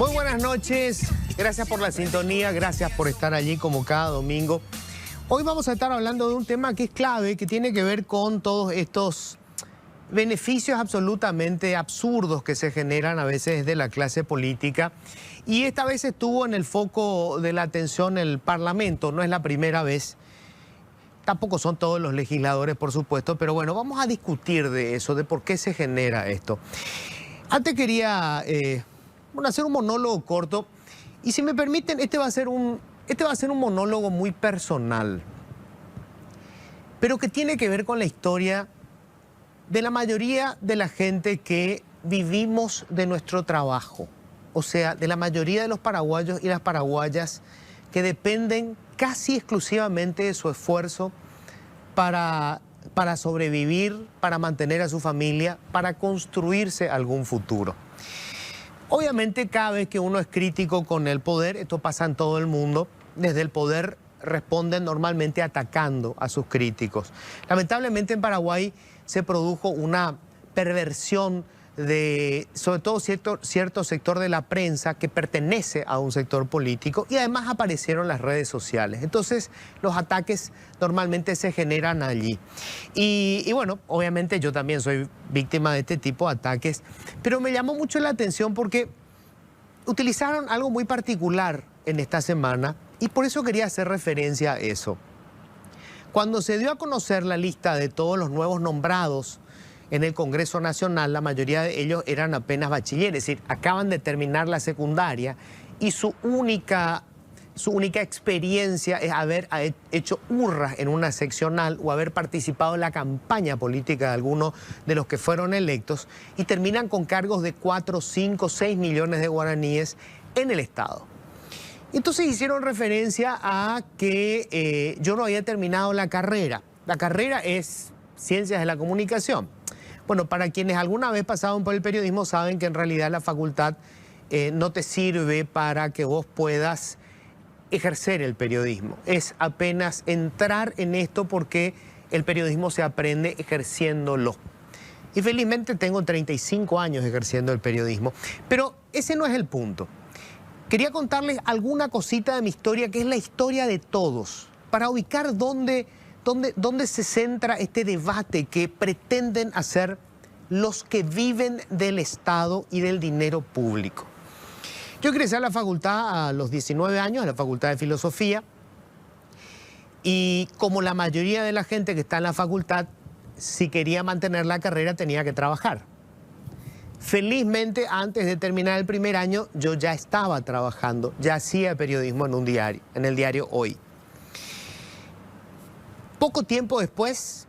Muy buenas noches, gracias por la sintonía, gracias por estar allí como cada domingo. Hoy vamos a estar hablando de un tema que es clave, que tiene que ver con todos estos beneficios absolutamente absurdos que se generan a veces de la clase política. Y esta vez estuvo en el foco de la atención el Parlamento, no es la primera vez. Tampoco son todos los legisladores, por supuesto, pero bueno, vamos a discutir de eso, de por qué se genera esto. Antes quería hacer un monólogo corto, y si me permiten, este va a ser un monólogo muy personal, pero que tiene que ver con la historia de la mayoría de la gente que vivimos de nuestro trabajo. O sea, de la mayoría de los paraguayos y las paraguayas que dependen casi exclusivamente de su esfuerzo para sobrevivir, para mantener a su familia, para construirse algún futuro. Obviamente, cada vez que uno es crítico con el poder, esto pasa en todo el mundo, desde el poder responden normalmente atacando a sus críticos. Lamentablemente en Paraguay se produjo una perversión de, sobre todo cierto sector de la prensa que pertenece a un sector político, y además aparecieron las redes sociales. Entonces los ataques normalmente se generan allí. Y bueno, obviamente yo también soy víctima de este tipo de ataques, pero me llamó mucho la atención porque utilizaron algo muy particular en esta semana, y por eso quería hacer referencia a eso. Cuando se dio a conocer la lista de todos los nuevos nombrados en el Congreso Nacional, la mayoría de ellos eran apenas bachilleres, es decir, acaban de terminar la secundaria, y su única experiencia es haber hecho hurras en una seccional o haber participado en la campaña política de algunos de los que fueron electos, y terminan con cargos de 4, 5, 6 millones de guaraníes en el Estado. Entonces hicieron referencia a que yo no había terminado la carrera. La carrera es Ciencias de la Comunicación. Bueno, para quienes alguna vez pasaron por el periodismo saben que en realidad la facultad no te sirve para que vos puedas ejercer el periodismo. Es apenas entrar en esto, porque el periodismo se aprende ejerciéndolo. Y felizmente tengo 35 años ejerciendo el periodismo. Pero ese no es el punto. Quería contarles alguna cosita de mi historia, que es la historia de todos, para ubicar dónde se centra este debate que pretenden hacer los que viven del Estado y del dinero público. Yo ingresé a la facultad a los 19 años, a la Facultad de Filosofía, y como la mayoría de la gente que está en la facultad, si quería mantener la carrera tenía que trabajar. Felizmente, antes de terminar el primer año, yo ya estaba trabajando, ya hacía periodismo en un diario, en el diario Hoy. Poco tiempo después,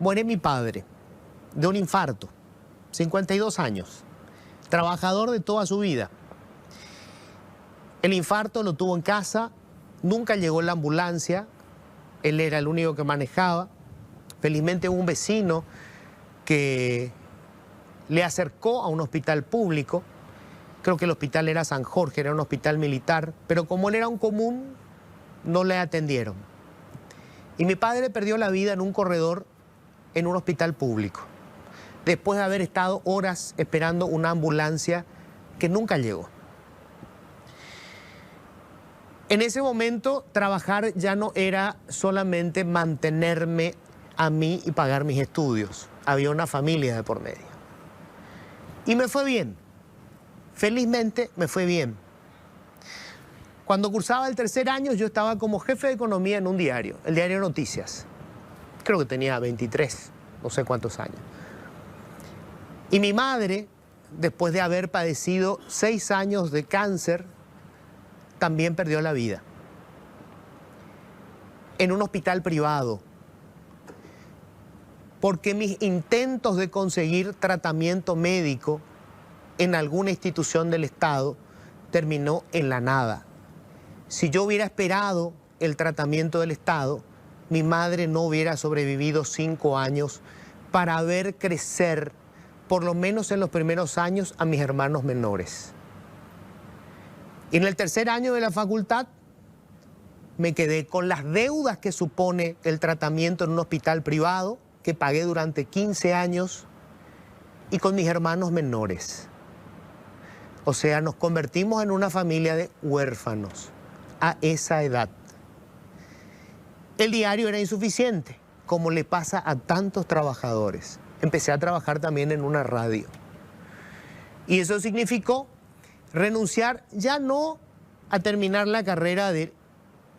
muere mi padre de un infarto, 52 años, trabajador de toda su vida. El infarto lo tuvo en casa, nunca llegó la ambulancia, él era el único que manejaba. Felizmente hubo un vecino que le acercó a un hospital público, creo que el hospital era San Jorge, era un hospital militar, pero como él era un común, no le atendieron. Y mi padre perdió la vida en un corredor en un hospital público, después de haber estado horas esperando una ambulancia que nunca llegó. En ese momento, trabajar ya no era solamente mantenerme a mí y pagar mis estudios. Había una familia de por medio. Y me fue bien. Felizmente me fue bien. Cuando cursaba el tercer año, yo estaba como jefe de economía en un diario, el diario Noticias. Creo que tenía 23, no sé cuántos años. Y mi madre, después de haber padecido 6 años de cáncer, también perdió la vida en un hospital privado, porque mis intentos de conseguir tratamiento médico en alguna institución del Estado terminó en la nada. Si yo hubiera esperado el tratamiento del Estado, mi madre no hubiera sobrevivido 5 años para ver crecer, por lo menos en los primeros años, a mis hermanos menores. Y en el tercer año de la facultad me quedé con las deudas que supone el tratamiento en un hospital privado, que pagué durante 15 años, y con mis hermanos menores. O sea, nos convertimos en una familia de huérfanos a esa edad. El diario era insuficiente, como le pasa a tantos trabajadores. Empecé a trabajar también en una radio. Y eso significó renunciar ya no a terminar la carrera de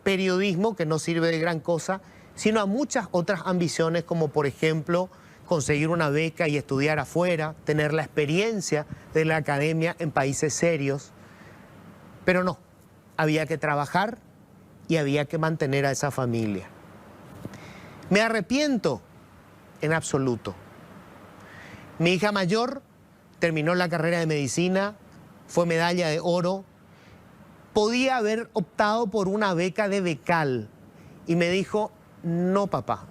periodismo, que no sirve de gran cosa, sino a muchas otras ambiciones, como por ejemplo conseguir una beca y estudiar afuera, tener la experiencia de la academia en países serios. Pero no, había que trabajar y había que mantener a esa familia. ¿Me arrepiento? En absoluto. Mi hija mayor terminó la carrera de medicina, fue medalla de oro. Podía haber optado por una beca de becal y me dijo, no papá,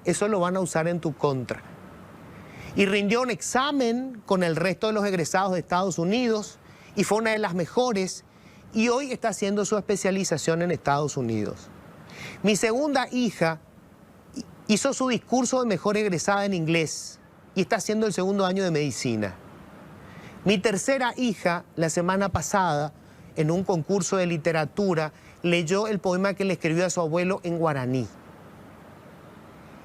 eso lo van a usar en tu contra. Y rindió un examen con el resto de los egresados de Estados Unidos y fue una de las mejores y hoy está haciendo su especialización en Estados Unidos. Mi segunda hija hizo su discurso de mejor egresada en inglés y está haciendo el segundo año de medicina. Mi tercera hija, la semana pasada, en un concurso de literatura, leyó el poema que le escribió a su abuelo en guaraní.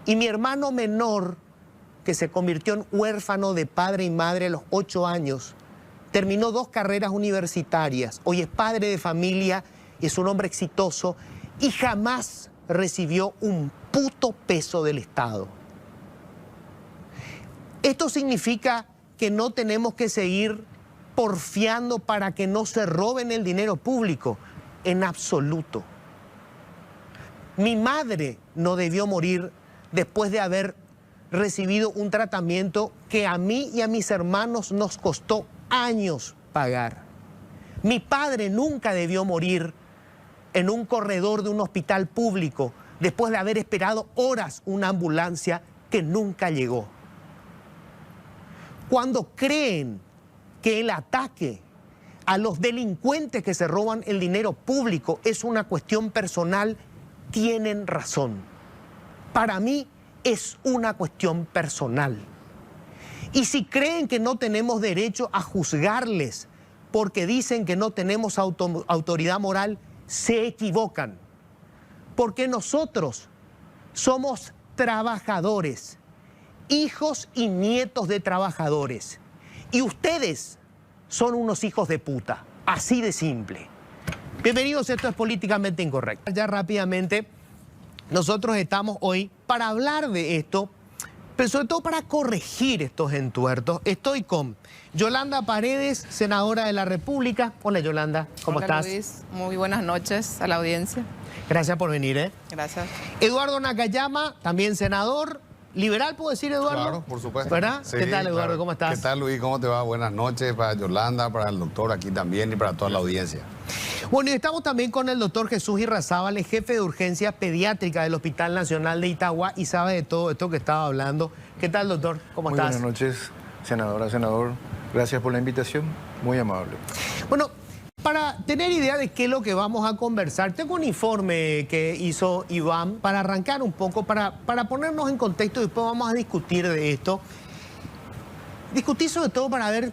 Y mi hermano menor, que se convirtió en huérfano de padre y madre a los 8 años, terminó 2 carreras universitarias, hoy es padre de familia, es un hombre exitoso y jamás recibió un puto peso del Estado. Esto significa que no tenemos que seguir porfiando para que no se roben el dinero público, en absoluto. Mi madre no debió morir después de haber recibido un tratamiento que a mí y a mis hermanos nos costó años pagar. Mi padre nunca debió morir en un corredor de un hospital público después de haber esperado horas una ambulancia que nunca llegó. Cuando creen que el ataque a los delincuentes que se roban el dinero público es una cuestión personal, tienen razón. Para mí es una cuestión personal. Y si creen que no tenemos derecho a juzgarles porque dicen que no tenemos autoridad moral, se equivocan. Porque nosotros somos trabajadores, hijos y nietos de trabajadores. Y ustedes son unos hijos de puta, así de simple. Bienvenidos, esto es Políticamente Incorrecto. Ya rápidamente, nosotros estamos hoy para hablar de esto, pero sobre todo para corregir estos entuertos. Estoy con Yolanda Paredes, senadora de la República. Hola Yolanda, ¿cómo estás? Hola Luis, muy buenas noches a la audiencia. Gracias por venir. Gracias. Eduardo Nakayama, también senador. ¿Liberal puedo decir, Eduardo? Claro, por supuesto. ¿Verdad? Sí, ¿Qué tal, Eduardo? claro. ¿Cómo estás? ¿Qué tal, Luis? ¿Cómo te va? Buenas noches para Yolanda, para el doctor aquí también y para toda la audiencia. Bueno, y estamos también con el doctor Jesús Irrazábal, jefe de urgencia pediátrica del Hospital Nacional de Itagua y sabe de todo esto que estaba hablando. ¿Qué tal, doctor? ¿Cómo estás? Buenas noches, senadora, senador. Gracias por la invitación. Muy amable. Bueno, para tener idea de qué es lo que vamos a conversar, tengo un informe que hizo Iván para arrancar un poco, para ponernos en contexto y después vamos a discutir de esto. Discutir sobre todo para ver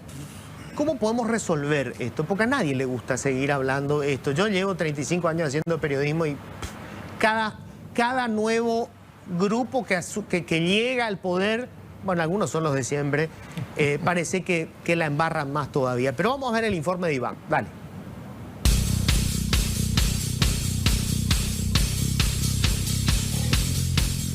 cómo podemos resolver esto, porque a nadie le gusta seguir hablando de esto. Yo llevo 35 años haciendo periodismo y cada nuevo grupo que llega al poder, bueno, algunos son los de siempre, parece que la embarran más todavía. Pero vamos a ver el informe de Iván. Dale.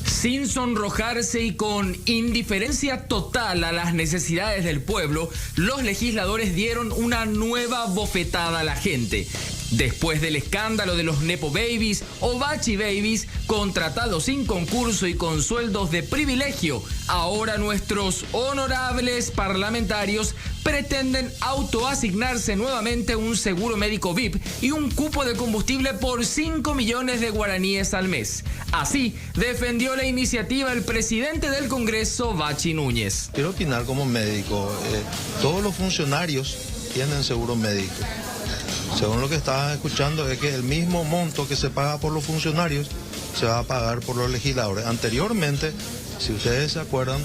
Sin sonrojarse y con indiferencia total a las necesidades del pueblo, los legisladores dieron una nueva bofetada a la gente. Después del escándalo de los Nepo Babies o Bachi Babies, contratados sin concurso y con sueldos de privilegio, ahora nuestros honorables parlamentarios pretenden autoasignarse nuevamente un seguro médico VIP y un cupo de combustible por 5 millones de guaraníes al mes. Así defendió la iniciativa el presidente del Congreso, Bachi Núñez. Quiero opinar como médico. Todos los funcionarios tienen seguro médico. Según lo que estaba escuchando es que el mismo monto que se paga por los funcionarios se va a pagar por los legisladores. Anteriormente, si ustedes se acuerdan,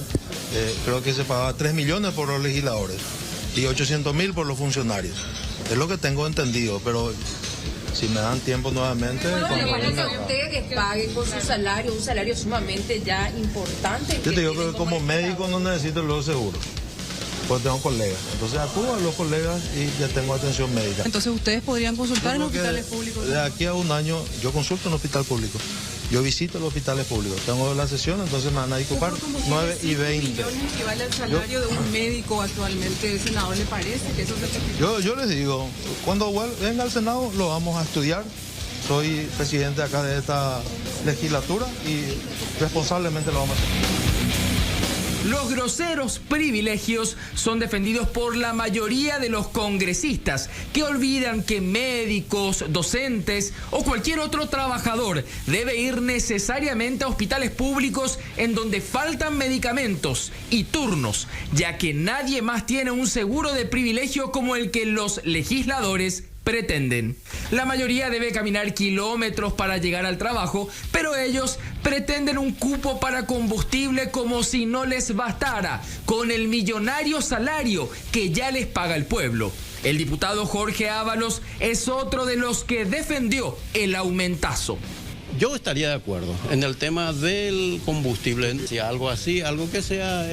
creo que se pagaba 3 millones por los legisladores. y 800.000 por los funcionarios. Es lo que tengo entendido, pero si me dan tiempo nuevamente... ¿Le parece a usted que pague con su salario, un salario sumamente ya importante? Yo te digo que como médico no necesito luego seguro, pues tengo colegas. Entonces acudo a los colegas y ya tengo atención médica. Entonces ustedes podrían consultar en hospitales públicos. De aquí a un año yo consulto en hospital público. Yo visito los hospitales públicos. Tengo la sesión, entonces me van a disculpar 9 y 20. ¿Millones equivale al salario de un médico actualmente, senador, le parece que eso se... Yo les digo, cuando venga al Senado lo vamos a estudiar. Soy presidente acá de esta legislatura y responsablemente lo vamos a hacer. Los groseros privilegios son defendidos por la mayoría de los congresistas, que olvidan que médicos, docentes o cualquier otro trabajador debe ir necesariamente a hospitales públicos en donde faltan medicamentos y turnos, ya que nadie más tiene un seguro de privilegio como el que los legisladores pretenden. La mayoría debe caminar kilómetros para llegar al trabajo, pero ellos pretenden un cupo para combustible como si no les bastara, con el millonario salario que ya les paga el pueblo. El diputado Jorge Ábalos es otro de los que defendió el aumentazo. Yo estaría de acuerdo en el tema del combustible, si algo así, algo que sea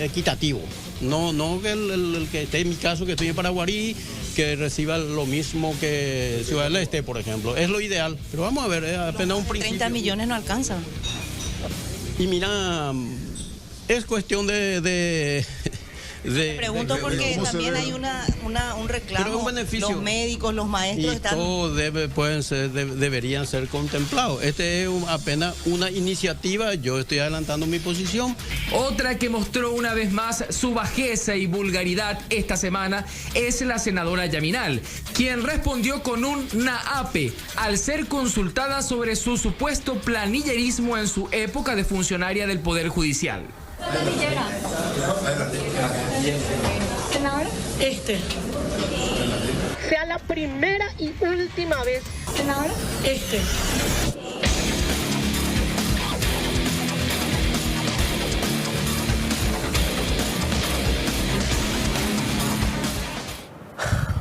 equitativo. No que el que esté en mi caso, que estoy en Paraguarí, que reciba lo mismo que Ciudad del Este, por ejemplo. Es lo ideal, pero vamos a ver, es apenas un principio. 30 millones no alcanzan. Y mira, es cuestión de pregunto porque también hay un reclamo. Pero un beneficio. Los médicos, los maestros y están... todos deberían ser contemplados. Este es apenas una iniciativa, yo estoy adelantando mi posición. Otra que mostró una vez más su bajeza y vulgaridad esta semana es la senadora Yaminal, quien respondió con un naape al ser consultada sobre su supuesto planillerismo en su época de funcionaria del Poder Judicial. Senadora, sea la primera y última vez. Senadora,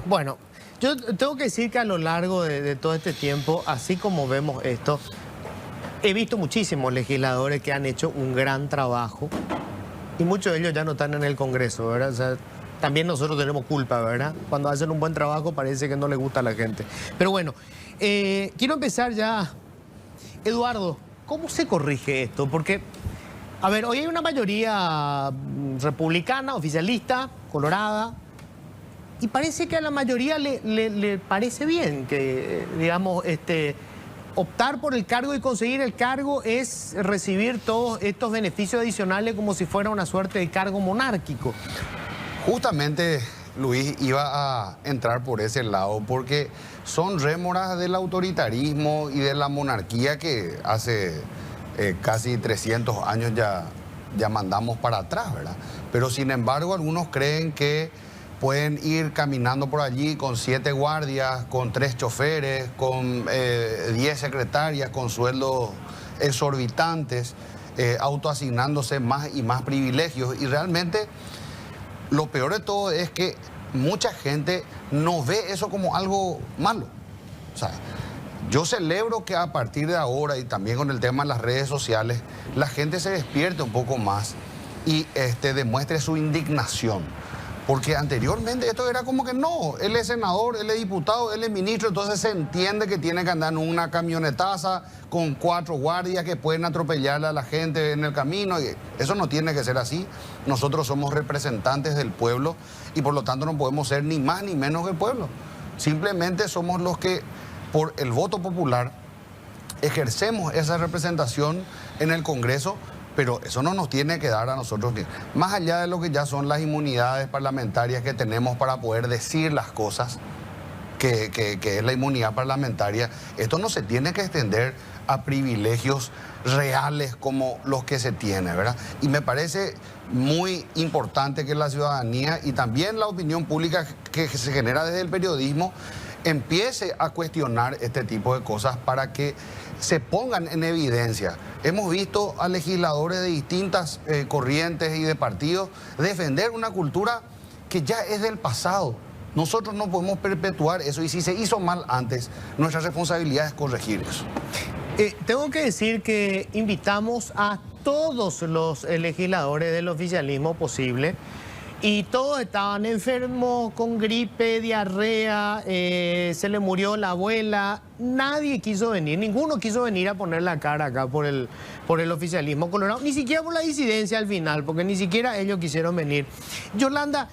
Bueno, yo tengo que decir que a lo largo de todo este tiempo, así como vemos esto, he visto muchísimos legisladores que han hecho un gran trabajo y muchos de ellos ya no están en el Congreso, ¿verdad? O sea, también nosotros tenemos culpa, ¿verdad? Cuando hacen un buen trabajo parece que no les gusta a la gente. Pero bueno, quiero empezar ya. Eduardo, ¿cómo se corrige esto? Porque, a ver, hoy hay una mayoría republicana, oficialista, colorada, y parece que a la mayoría le parece bien que, digamos, optar por el cargo y conseguir el cargo es recibir todos estos beneficios adicionales como si fuera una suerte de cargo monárquico. Justamente, Luis, iba a entrar por ese lado porque son rémoras del autoritarismo y de la monarquía que hace casi 300 años ya mandamos para atrás, ¿verdad? Pero sin embargo, algunos creen que pueden ir caminando por allí con 7 guardias, con 3 choferes, con 10 secretarias, con sueldos exorbitantes, autoasignándose más y más privilegios. Y realmente lo peor de todo es que mucha gente no ve eso como algo malo. O sea, yo celebro que a partir de ahora y también con el tema de las redes sociales, la gente se despierte un poco más y demuestre su indignación. Porque anteriormente esto era como que no, él es senador, él es diputado, él es ministro, entonces se entiende que tiene que andar en una camionetaza con 4 guardias que pueden atropellar a la gente en el camino. Y eso no tiene que ser así. Nosotros somos representantes del pueblo y por lo tanto no podemos ser ni más ni menos que el pueblo. Simplemente somos los que, por el voto popular, ejercemos esa representación en el Congreso. Pero eso no nos tiene que dar a nosotros, más allá de lo que ya son las inmunidades parlamentarias que tenemos para poder decir las cosas, que es la inmunidad parlamentaria, esto no se tiene que extender a privilegios reales como los que se tiene, ¿verdad? Y me parece muy importante que la ciudadanía y también la opinión pública que se genera desde el periodismo empiece a cuestionar este tipo de cosas para que se pongan en evidencia. Hemos visto a legisladores de distintas corrientes y de partidos defender una cultura que ya es del pasado. Nosotros no podemos perpetuar eso y si se hizo mal antes, nuestra responsabilidad es corregir eso. Tengo que decir que invitamos a todos los legisladores del oficialismo posible y todos estaban enfermos, con gripe, diarrea, se le murió la abuela. Nadie quiso venir, ninguno quiso venir a poner la cara acá por el oficialismo colorado, ni siquiera por la disidencia al final, porque ni siquiera ellos quisieron venir. Yolanda,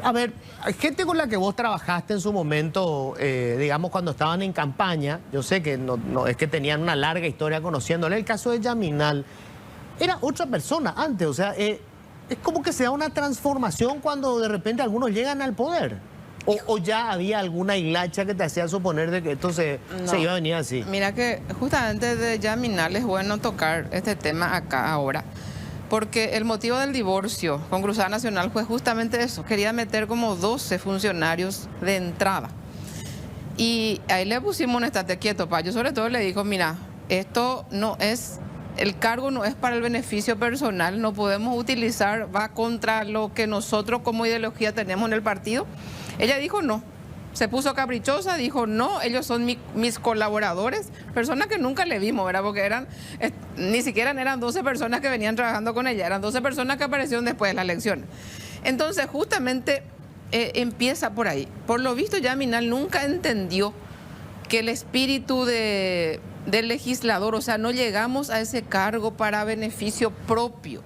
a ver, gente con la que vos trabajaste en su momento, digamos cuando estaban en campaña, yo sé que no es que tenían una larga historia conociéndole, el caso de Yaminal, era otra persona antes, o sea, es como que se da una transformación cuando de repente algunos llegan al poder. O ya había alguna hilacha que te hacía suponer de que esto se iba a venir así. Mira que justamente de Yaminal es bueno tocar este tema acá ahora. Porque el motivo del divorcio con Cruzada Nacional fue justamente eso. Quería meter como 12 funcionarios de entrada. Y ahí le pusimos un estate quieto, pa. Yo sobre todo le digo, mira, esto no es, el cargo no es para el beneficio personal, no podemos utilizar, va contra lo que nosotros como ideología tenemos en el partido. Ella dijo no. Se puso caprichosa, dijo no, ellos son mis colaboradores, personas que nunca le vimos, ¿verdad? Porque ni siquiera eran 12 personas que venían trabajando con ella, eran 12 personas que aparecieron después de la elección. Entonces, justamente empieza por ahí. Por lo visto, Yaminal nunca entendió que el espíritu del legislador, o sea, no llegamos a ese cargo para beneficio propio.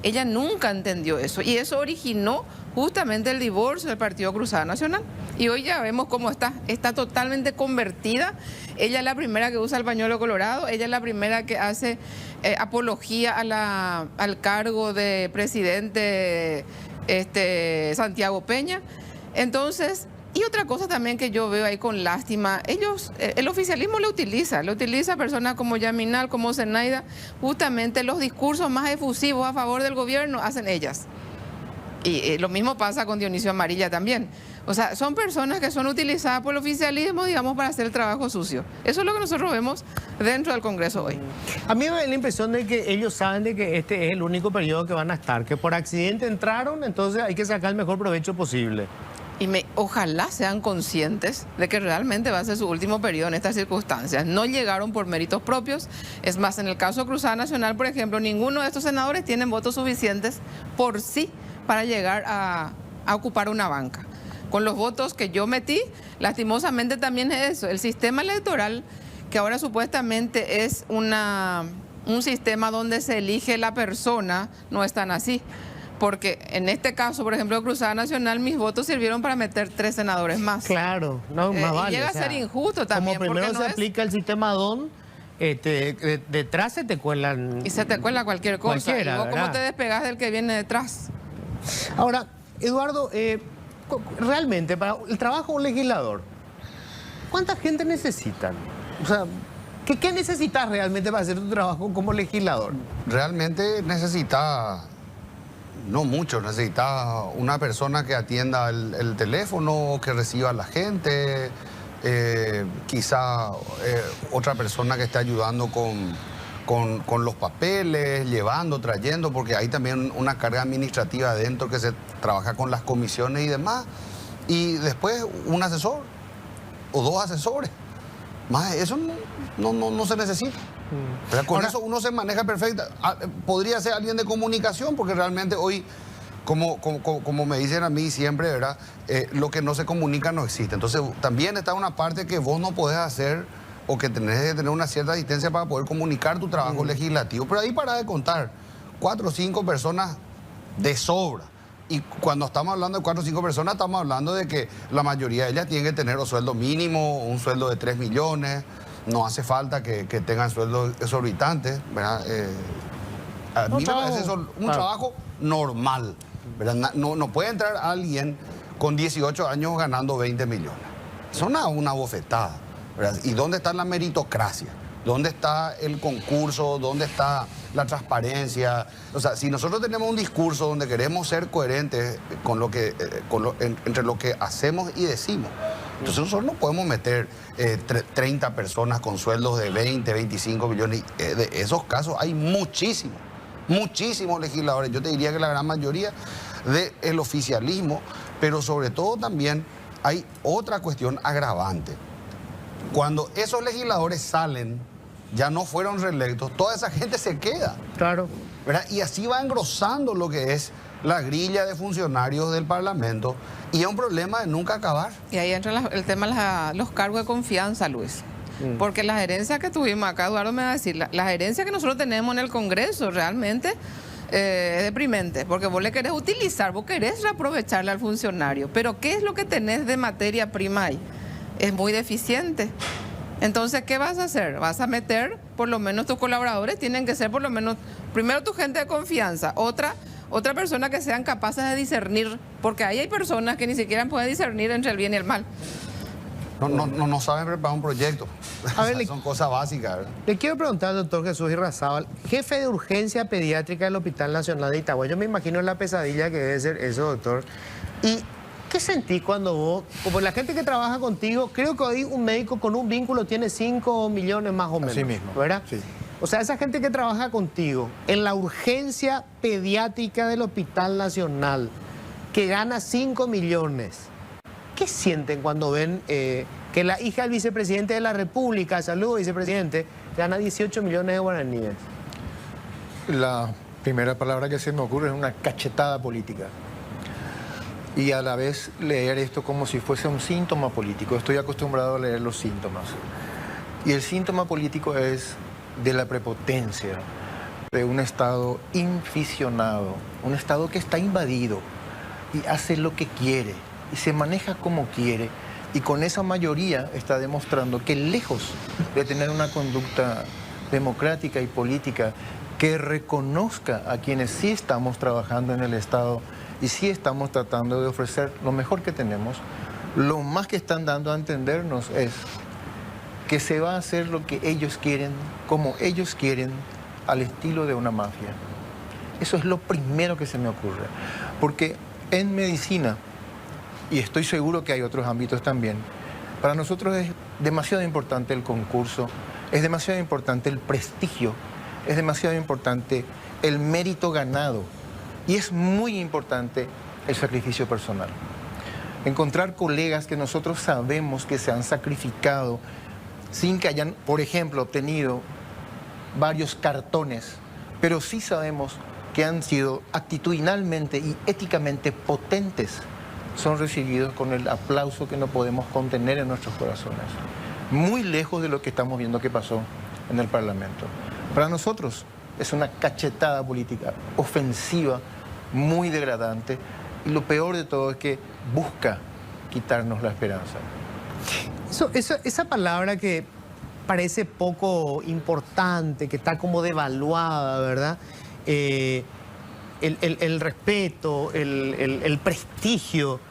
Ella nunca entendió eso y eso originó justamente el divorcio del Partido Cruzada Nacional. Y hoy ya vemos cómo está totalmente convertida. Ella es la primera que usa el pañuelo colorado, ella es la primera que hace apología al cargo de presidente Santiago Peña. Entonces, y otra cosa también que yo veo ahí con lástima, el oficialismo lo utiliza a personas como Yaminal, como Zenaida, justamente los discursos más efusivos a favor del gobierno hacen ellas. Y lo mismo pasa con Dionisio Amarilla también. O sea, son personas que son utilizadas por el oficialismo, digamos, para hacer el trabajo sucio. Eso es lo que nosotros vemos dentro del Congreso hoy. A mí me da la impresión de que ellos saben de que este es el único periodo que van a estar, que por accidente entraron, entonces hay que sacar el mejor provecho posible. Y ojalá sean conscientes de que realmente va a ser su último periodo en estas circunstancias. No llegaron por méritos propios. Es más, en el caso de Cruzada Nacional, por ejemplo, ninguno de estos senadores tienen votos suficientes por sí para llegar a ocupar una banca. Con los votos que yo metí, lastimosamente también es eso. El sistema electoral, que ahora supuestamente es un sistema donde se elige la persona, no es tan así. Porque en este caso, por ejemplo, de Cruzada Nacional, mis votos sirvieron para meter 3 senadores más. Claro, no, más vale. Y llega a ser injusto también. Como primero se aplica el sistema DON, detrás se te cuelan... Y se te cuela cualquier cosa. Cualquiera, y vos ¿verdad? cómo te despegas del que viene detrás. Ahora, Eduardo, realmente, para el trabajo de un legislador, ¿cuánta gente necesitan? O sea, ¿qué necesitas realmente para hacer tu trabajo como legislador? Realmente necesita... No mucho, necesita una persona que atienda el teléfono, que reciba a la gente, quizá otra persona que esté ayudando con los papeles, llevando, trayendo, porque hay también una carga administrativa adentro que se trabaja con las comisiones y demás. Y después un asesor o 2 asesores. Más eso no se necesita. Pero con eso uno se maneja perfecto. Podría ser alguien de comunicación, porque realmente hoy, como me dicen a mí siempre, ¿verdad? Lo que no se comunica no existe. Entonces también está una parte que vos no podés hacer o que tenés que tener una cierta distancia para poder comunicar tu trabajo legislativo. Pero ahí para de contar, 4 o 5 personas de sobra. Y cuando estamos hablando de 4 o 5 personas, estamos hablando de que la mayoría de ellas tienen que tener un sueldo mínimo, un sueldo de 3 millones. No hace falta que tengan sueldos exorbitantes, ¿verdad? A mí me parece eso un trabajo normal, ¿verdad? No puede entrar alguien con 18 años ganando 20 millones. Es una bofetada, ¿verdad? ¿Y dónde está la meritocracia? ¿Dónde está el concurso? ¿Dónde está la transparencia? O sea, si nosotros tenemos un discurso donde queremos ser coherentes entre lo que hacemos y decimos, entonces nosotros no podemos meter 30 personas con sueldos de 20, 25 millones. De esos casos hay muchísimos legisladores. Yo te diría que la gran mayoría. del oficialismo, pero sobre todo también hay otra cuestión agravante. Cuando esos legisladores salen, ya no fueron reelectos, toda esa gente se queda. Claro. ¿Verdad? Y así va engrosando lo que es la grilla de funcionarios del Parlamento y es un problema de nunca acabar. Y ahí entra el tema de los cargos de confianza, Luis. Porque la gerencia que tuvimos acá, Eduardo me va a decir, la gerencia que nosotros tenemos en el Congreso realmente es deprimente, porque vos le querés utilizar, vos querés reaprovecharle al funcionario, pero ¿qué es lo que tenés de materia prima ahí? Es muy deficiente. Entonces, ¿qué vas a hacer? Vas a meter, por lo menos tus colaboradores tienen que ser por lo menos, primero tu gente de confianza, otra persona que sean capaces de discernir, porque ahí hay personas que ni siquiera pueden discernir entre el bien y el mal. No saben preparar un proyecto. A ver, son cosas básicas, ¿verdad? Le quiero preguntar al doctor Jesús Irrazábal, jefe de urgencia pediátrica del Hospital Nacional de Itagüí. Yo me imagino la pesadilla que debe ser eso, doctor. ¿Y qué sentís cuando vos, como la gente que trabaja contigo, creo que hoy un médico con un vínculo tiene 5 millones más o menos? Así mismo. ¿Verdad? Sí. O sea, esa gente que trabaja contigo en la urgencia pediátrica del Hospital Nacional, que gana 5 millones, ¿qué sienten cuando ven que la hija del vicepresidente de la República, saludo vicepresidente, gana 18 millones de guaraníes? La primera palabra que se me ocurre es una cachetada política. Y a la vez leer esto como si fuese un síntoma político. Estoy acostumbrado a leer los síntomas. Y el síntoma político es de la prepotencia, de un Estado inficionado, un Estado que está invadido y hace lo que quiere y se maneja como quiere. Y con esa mayoría está demostrando que lejos de tener una conducta democrática y política que reconozca a quienes sí estamos trabajando en el Estado y sí estamos tratando de ofrecer lo mejor que tenemos, lo más que están dando a entendernos es que se va a hacer lo que ellos quieren, como ellos quieren, al estilo de una mafia. Eso es lo primero que se me ocurre. Porque en medicina, y estoy seguro que hay otros ámbitos también, para nosotros es demasiado importante el concurso, es demasiado importante el prestigio, es demasiado importante el mérito ganado y es muy importante el sacrificio personal. Encontrar colegas que nosotros sabemos que se han sacrificado sin que hayan, por ejemplo, obtenido varios cartones, pero sí sabemos que han sido actitudinalmente y éticamente potentes, son recibidos con el aplauso que no podemos contener en nuestros corazones. Muy lejos de lo que estamos viendo que pasó en el Parlamento. Para nosotros es una cachetada política ofensiva, muy degradante, y lo peor de todo es que busca quitarnos la esperanza. Esa palabra que parece poco importante, que está como devaluada, ¿verdad? El respeto, el prestigio,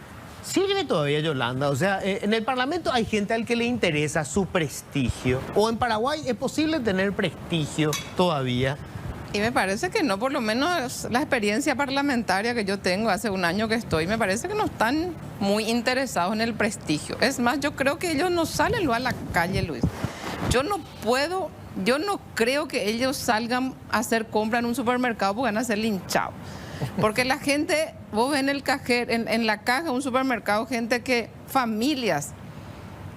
¿sirve todavía, Yolanda? O sea, en el Parlamento hay gente al que le interesa su prestigio. ¿O en Paraguay es posible tener prestigio todavía? Y me parece que no, por lo menos la experiencia parlamentaria que yo tengo hace un año que estoy, me parece que no están muy interesados en el prestigio. Es más, yo creo que ellos no salen luego a la calle, Luis. Yo no creo que ellos salgan a hacer compra en un supermercado porque van a ser linchados. Porque la gente, vos ves en el cajero, en la caja de un supermercado, familias,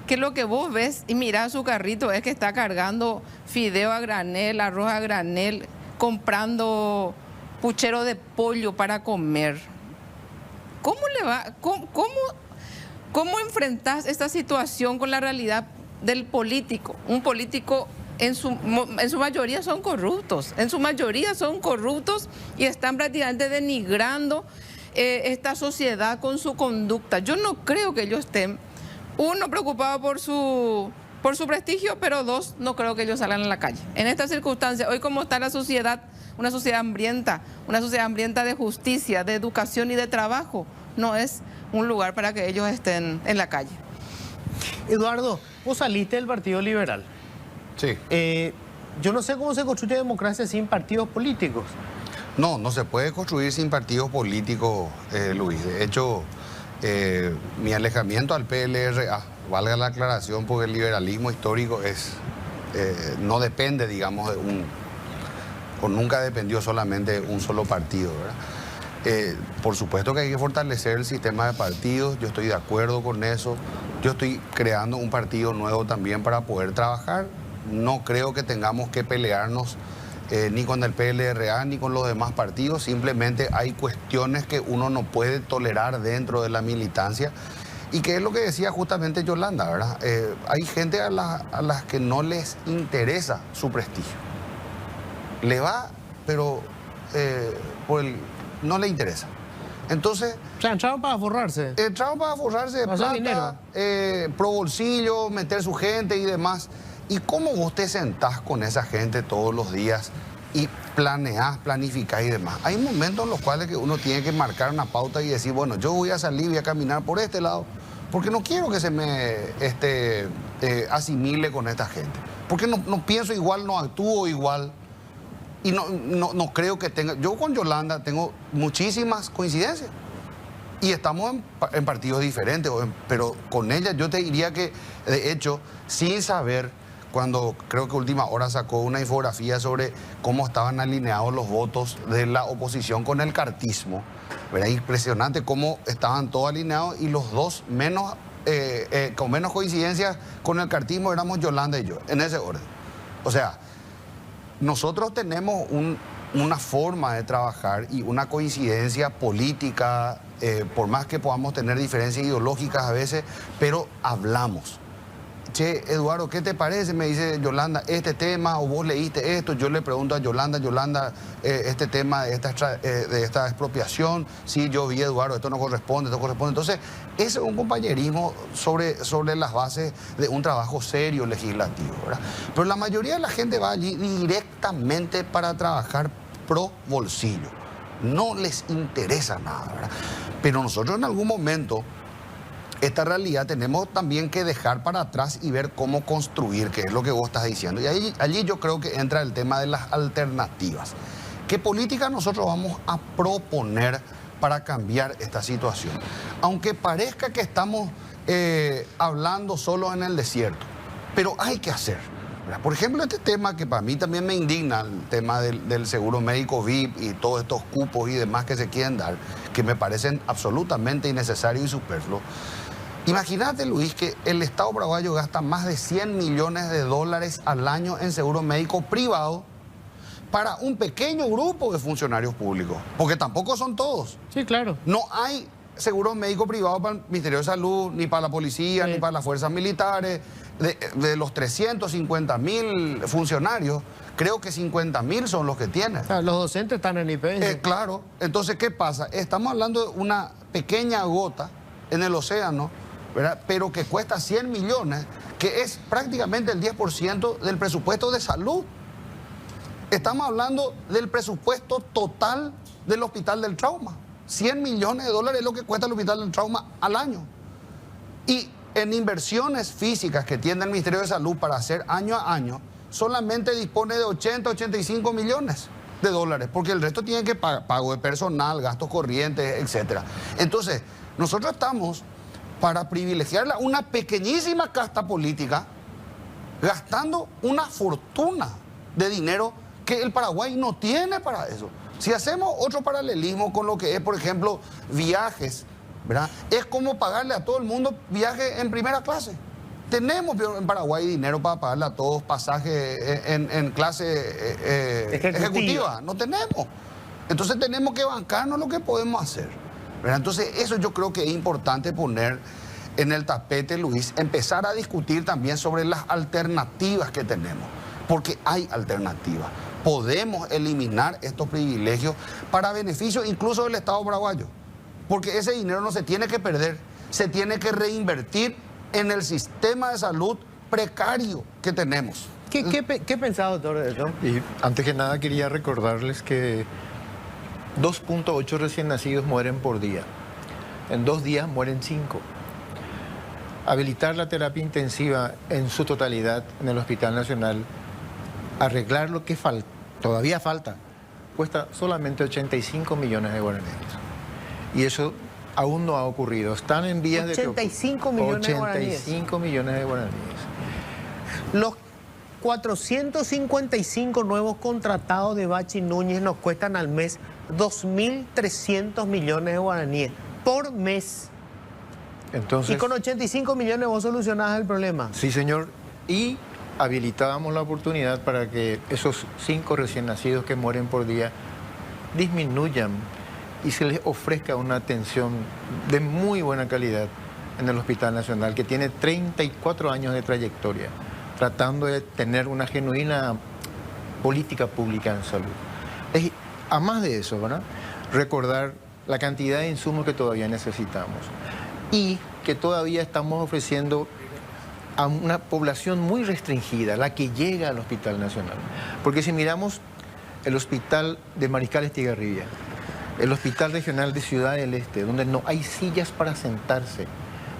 que lo que vos ves y mirás su carrito es que está cargando fideo a granel, arroz a granel, comprando puchero de pollo para comer. ¿Cómo le va? ¿Cómo enfrentás esta situación con la realidad del político? Un político en su mayoría son corruptos, y están prácticamente denigrando esta sociedad con su conducta. Yo no creo que ellos estén, uno, preocupados por su prestigio, pero dos, no creo que ellos salgan a la calle. En estas circunstancias, hoy como está la sociedad, una sociedad hambrienta de justicia, de educación y de trabajo, no es un lugar para que ellos estén en la calle. Eduardo, vos saliste del Partido Liberal. Sí. Yo no sé cómo se construye democracia sin partidos políticos. No se puede construir sin partidos políticos, Luis. De hecho, mi alejamiento al PLRA, valga la aclaración, porque el liberalismo histórico no depende, digamos, o nunca dependió solamente de un solo partido, ¿verdad? Por supuesto que hay que fortalecer el sistema de partidos, yo estoy de acuerdo con eso. Yo estoy creando un partido nuevo también para poder trabajar. No creo que tengamos que pelearnos ni con el PLRA ni con los demás partidos. Simplemente hay cuestiones que uno no puede tolerar dentro de la militancia. Y que es lo que decía justamente Yolanda, ¿verdad? Hay gente a las que no les interesa su prestigio. Le va, pero no le interesa. Entonces... O sea, entraron para forrarse. Entraron para forrarse de plata, pro bolsillo, meter su gente y demás. ¿Y cómo vos te sentás con esa gente todos los días y planificás y demás? Hay momentos en los cuales que uno tiene que marcar una pauta y decir, bueno, yo voy a salir, voy a caminar por este lado, porque no quiero que se me asimile con esta gente. Porque no pienso igual, no actúo igual. Y no creo que tenga... Yo con Yolanda tengo muchísimas coincidencias. Y estamos en partidos diferentes, pero con ella yo te diría que, de hecho, sin saber, cuando creo que Última Hora sacó una infografía sobre cómo estaban alineados los votos de la oposición con el cartismo, era impresionante cómo estaban todos alineados y los dos con menos coincidencias con el cartismo éramos Yolanda y yo, en ese orden. O sea, nosotros tenemos una forma de trabajar y una coincidencia política, por más que podamos tener diferencias ideológicas a veces, pero hablamos. Che, Eduardo, ¿qué te parece? Me dice Yolanda, este tema, o vos leíste esto. Yo le pregunto a Yolanda, este tema de esta expropiación, sí, yo vi, Eduardo, esto no corresponde, esto corresponde. Entonces, ese es un compañerismo sobre las bases de un trabajo serio legislativo, ¿verdad? Pero la mayoría de la gente va allí directamente para trabajar pro bolsillo. No les interesa nada, ¿verdad? Pero nosotros en algún momento... Esta realidad tenemos también que dejar para atrás y ver cómo construir, que es lo que vos estás diciendo. Y allí yo creo que entra el tema de las alternativas. ¿Qué política nosotros vamos a proponer para cambiar esta situación? Aunque parezca que estamos hablando solo en el desierto, pero hay que hacer. Por ejemplo, este tema que para mí también me indigna, el tema del seguro médico VIP y todos estos cupos y demás que se quieren dar, que me parecen absolutamente innecesarios y superfluos. Imagínate, Luis, que el Estado paraguayo gasta más de 100 millones de dólares al año en seguro médico privado para un pequeño grupo de funcionarios públicos, porque tampoco son todos. Sí, claro. No hay seguro médico privado para el Ministerio de Salud, ni para la policía, ni para las fuerzas militares. De los 350.000 funcionarios, creo que 50.000 son los que tienen. Los docentes están en IPS. Claro. Entonces, ¿qué pasa? Estamos hablando de una pequeña gota en el océano, ¿verdad? Pero que cuesta 100 millones, que es prácticamente el 10% del presupuesto de salud. Estamos hablando del presupuesto total del Hospital del Trauma. 100 millones de dólares es lo que cuesta el Hospital del Trauma al año. Y en inversiones físicas que tiene el Ministerio de Salud para hacer año a año, solamente dispone de 80, 85 millones de dólares, porque el resto tiene que pago de personal, gastos corrientes, etc. Entonces, nosotros estamos para privilegiar a una pequeñísima casta política, gastando una fortuna de dinero que el Paraguay no tiene para eso. Si hacemos otro paralelismo con lo que es, por ejemplo, viajes, ¿verdad? Es como pagarle a todo el mundo viaje en primera clase. Tenemos en Paraguay dinero para pagarle a todos pasajes en clase ejecutiva. No tenemos. Entonces tenemos que bancarnos lo que podemos hacer, ¿verdad? Entonces eso yo creo que es importante poner en el tapete, Luis, empezar a discutir también sobre las alternativas que tenemos, porque hay alternativas. Podemos eliminar estos privilegios para beneficio incluso del Estado paraguayo, porque ese dinero no se tiene que perder, se tiene que reinvertir en el sistema de salud precario que tenemos. ¿Qué pensás, doctor, de esto? Y antes que nada quería recordarles que 2.8 recién nacidos mueren por día. En 2 días mueren 5. Habilitar la terapia intensiva en su totalidad en el Hospital Nacional, arreglar lo que todavía falta, cuesta solamente 85 millones de guaraníes. Y eso aún no ha ocurrido. Están en vías 85 millones de guaraníes. 85 millones de guaraníes. Los 455 nuevos contratados de Bachi Núñez nos cuestan al mes 2.300 millones de guaraníes por mes. Entonces, Y con 85 millones vos solucionás el problema. sí, señor. Y habilitábamos la oportunidad para que esos 5 recién nacidos que mueren por día disminuyan y se les ofrezca una atención de muy buena calidad en el Hospital Nacional, que tiene 34 años de trayectoria, tratando de tener una genuina política pública en salud. A más de eso, ¿verdad? Recordar la cantidad de insumos que todavía necesitamos y que todavía estamos ofreciendo a una población muy restringida, la que llega al Hospital Nacional. Porque si miramos el Hospital de Mariscal Estigarribia, el Hospital Regional de Ciudad del Este, donde no hay sillas para sentarse,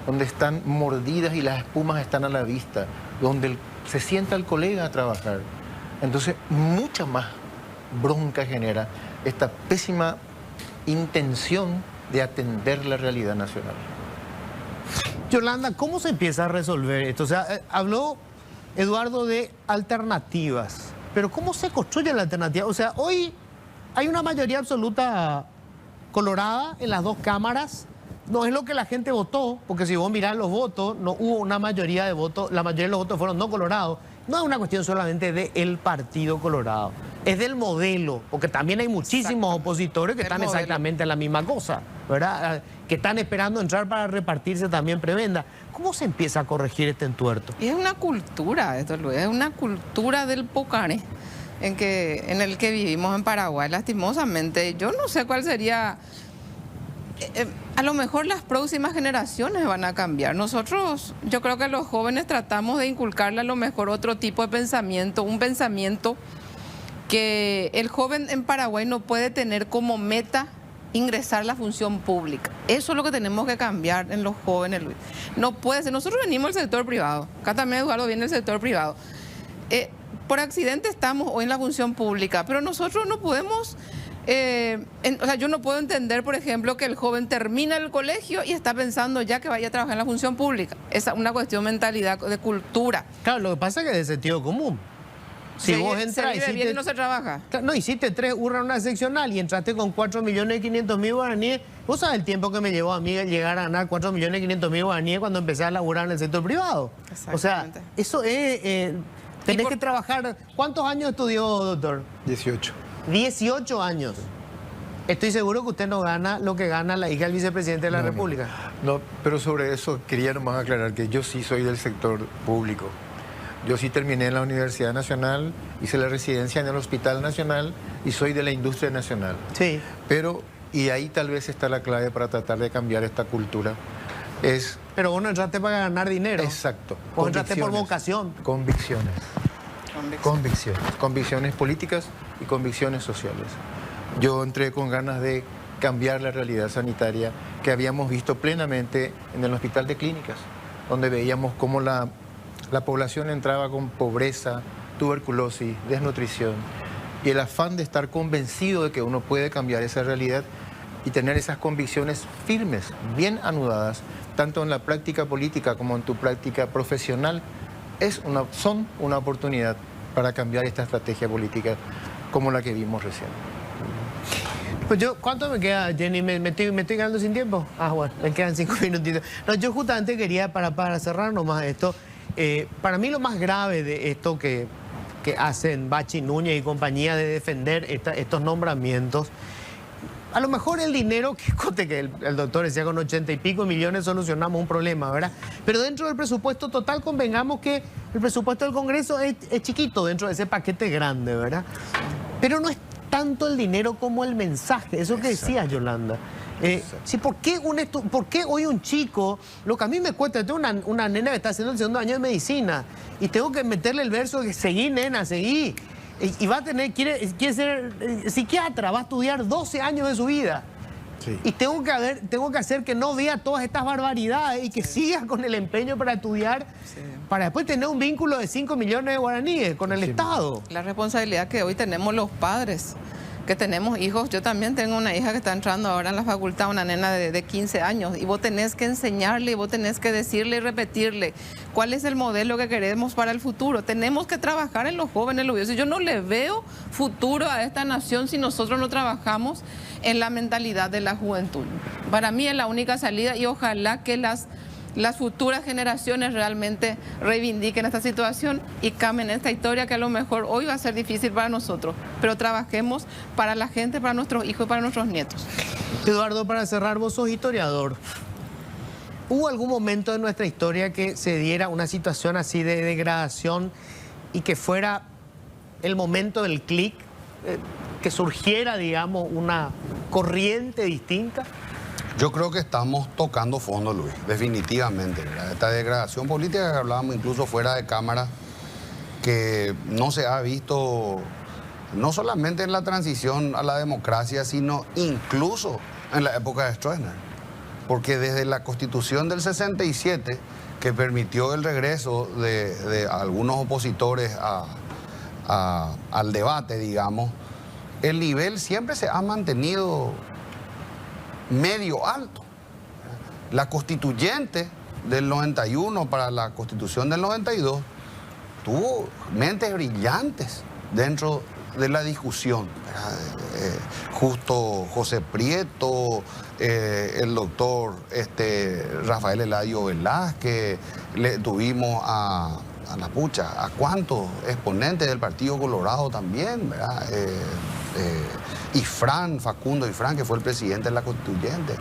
donde están mordidas y las espumas están a la vista, donde se sienta el colega a trabajar. Entonces, mucha más bronca genera esta pésima intención de atender la realidad nacional. Yolanda, ¿cómo se empieza a resolver esto? O sea, habló Eduardo de alternativas, pero ¿cómo se construye la alternativa? O sea, hoy hay una mayoría absoluta colorada en las dos cámaras. No es lo que la gente votó, porque si vos mirás los votos, no hubo una mayoría de votos, la mayoría de los votos fueron no colorados. No es una cuestión solamente del Partido Colorado, es del modelo, porque también hay muchísimos opositores que están exactamente en la misma cosa, ¿verdad? Que están esperando entrar para repartirse también prebenda. ¿Cómo se empieza a corregir este entuerto? Y es una cultura, esto Luis, es una cultura del pocare en el que vivimos en Paraguay, lastimosamente. Yo no sé cuál sería... a lo mejor las próximas generaciones van a cambiar. Nosotros, yo creo que los jóvenes tratamos de inculcarle a lo mejor otro tipo de pensamiento, un pensamiento que el joven en Paraguay no puede tener como meta ingresar a la función pública. Eso es lo que tenemos que cambiar en los jóvenes, Luis. No puede ser. Nosotros venimos del sector privado. Acá también Eduardo viene del sector privado. Por accidente estamos hoy en la función pública, pero nosotros no podemos... o sea, yo no puedo entender, por ejemplo, que el joven termina el colegio y está pensando ya que vaya a trabajar en la función pública. Es una cuestión de mentalidad, de cultura. Claro, lo que pasa es que es de sentido común. Si vos entras y no se trabaja. No, hiciste 3 urnas en una seccional y entraste con 4.500.000 guaraníes. Vos sabés el tiempo que me llevó a mí llegar a ganar 4.500.000 guaraníes cuando empecé a laburar en el sector privado. O sea, eso es... tenés que trabajar... ¿Cuántos años estudió, doctor? 18. 18 años. Estoy seguro que usted no gana lo que gana la hija del vicepresidente de la República. No, pero sobre eso quería nomás aclarar que yo sí soy del sector público. Yo sí terminé en la Universidad Nacional, hice la residencia en el Hospital Nacional y soy de la industria nacional. Sí. Pero, y ahí tal vez está la clave para tratar de cambiar esta cultura, es... Pero vos no entraste para ganar dinero. Exacto. Vos entraste por vocación. Convicciones. Convicciones políticas y convicciones sociales. Yo entré con ganas de cambiar la realidad sanitaria que habíamos visto plenamente en el Hospital de Clínicas, donde veíamos cómo la población entraba con pobreza, tuberculosis, desnutrición, y el afán de estar convencido de que uno puede cambiar esa realidad y tener esas convicciones firmes, bien anudadas, tanto en la práctica política como en tu práctica profesional, son una oportunidad para cambiar esta estrategia política como la que vimos recién. Pues yo, ¿cuánto me queda, Jenny? ¿Me estoy quedando sin tiempo? Ah, bueno, me quedan 5 minutitos. No, yo justamente quería, para cerrar nomás esto, para mí lo más grave de esto que hacen Bachi Núñez y compañía de defender estos nombramientos, a lo mejor el dinero, que el doctor decía con 80 y pico millones solucionamos un problema, ¿verdad? Pero dentro del presupuesto total convengamos que el presupuesto del Congreso es chiquito dentro de ese paquete grande, ¿verdad? Pero no es tanto el dinero como el mensaje, eso que decía Yolanda. Sí, ¿por qué hoy un chico, lo que a mí me cuesta, tengo una nena que está haciendo el 2.º año de medicina y tengo que meterle el verso de que seguí, nena, seguí? Y va a tener, quiere ser psiquiatra, va a estudiar 12 años de su vida. Sí. Y tengo que hacer que no vea todas estas barbaridades y que siga con el empeño para estudiar, para después tener un vínculo de 5 millones de guaraníes con el Estado. La responsabilidad que hoy tenemos los padres que tenemos hijos. Yo también tengo una hija que está entrando ahora en la facultad, una nena de 15 años, y vos tenés que enseñarle, vos tenés que decirle y repetirle cuál es el modelo que queremos para el futuro. Tenemos que trabajar en los jóvenes, Luis. Yo no le veo futuro a esta nación si nosotros no trabajamos en la mentalidad de la juventud. Para mí es la única salida, y ojalá que las futuras generaciones realmente reivindiquen esta situación y cambien esta historia, que a lo mejor hoy va a ser difícil para nosotros, pero trabajemos para la gente, para nuestros hijos y para nuestros nietos. Eduardo, para cerrar, vos sos historiador. ¿Hubo algún momento de nuestra historia que se diera una situación así de degradación y que fuera el momento del clic, que surgiera, digamos, una corriente distinta? Yo creo que estamos tocando fondo, Luis, definitivamente, ¿verdad? Esta degradación política que hablábamos incluso fuera de cámara, que no se ha visto no solamente en la transición a la democracia, sino incluso en la época de Stroessner. Porque desde la Constitución del 67, que permitió el regreso de algunos opositores al debate, digamos, el nivel siempre se ha mantenido medio alto. La constituyente del 91 para la Constitución del 92 tuvo mentes brillantes dentro de la discusión. Justo José Prieto, el doctor Rafael Eladio Velázquez, le tuvimos a cuántos exponentes del Partido Colorado también, ¿verdad? Facundo Ifrán, que fue el presidente de la constituyente.